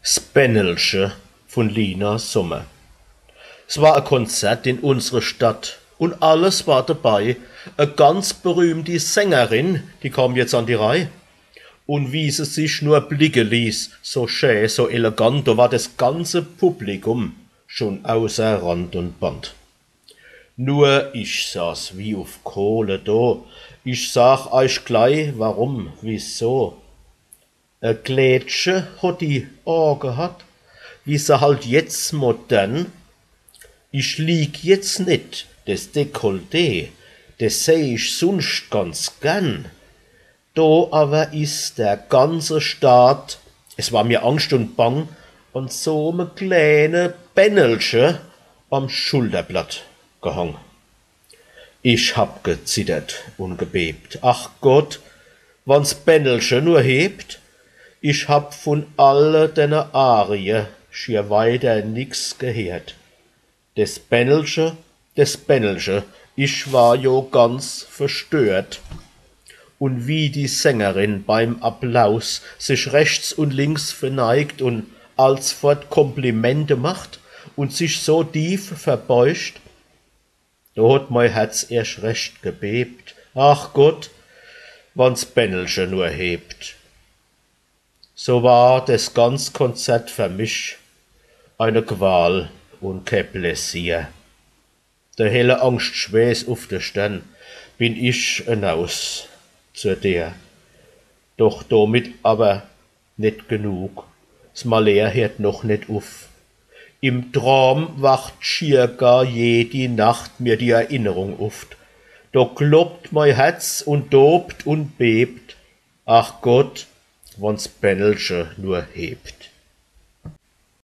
Spennelsche von Lina Sommer. Es war ein Konzert in unserer Stadt und alles war dabei. Eine ganz berühmte Sängerin, die kam jetzt an die Reihe. Und wie sie sich nur blicken ließ, so schön, so elegant, da war das ganze Publikum schon außer Rand und Band. Nur ich saß wie auf Kohle da. Ich sag euch gleich, warum, wieso. Ein Glätsche hat die Augen hat, wie sie halt jetzt modern. Ich lieg jetzt nicht, das Dekolleté, das seh ich sonst ganz gern. Da aber ist der ganze Staat, es war mir Angst und Bang, an so einem kleinen Bännelsche am Schulterblatt gehangen. Ich hab gezittert und gebebt. Ach Gott, wann's Bännelsche nur hebt, ich hab von alle deine Arie schier weiter nix gehört. Das Bännelsche, ich war jo ganz verstört. Und wie die Sängerin beim Applaus sich rechts und links verneigt und alsfort Komplimente macht und sich so tief verbeugt, da hat mein Herz erst recht gebebt. Ach Gott, wann's Bännelsche nur hebt. So war das ganz Konzert für mich eine Qual und kein Pläsier. Der helle Angstschweiß auf der Stirn bin ich hinaus zu dir. Doch damit aber nicht genug. Das Malheur hört noch nicht auf. Im Traum wacht schier gar jede Nacht mir die Erinnerung oft. Da kloppt mein Herz und tobt und bebt. Ach Gott, wann's Bännelsche nur hebt.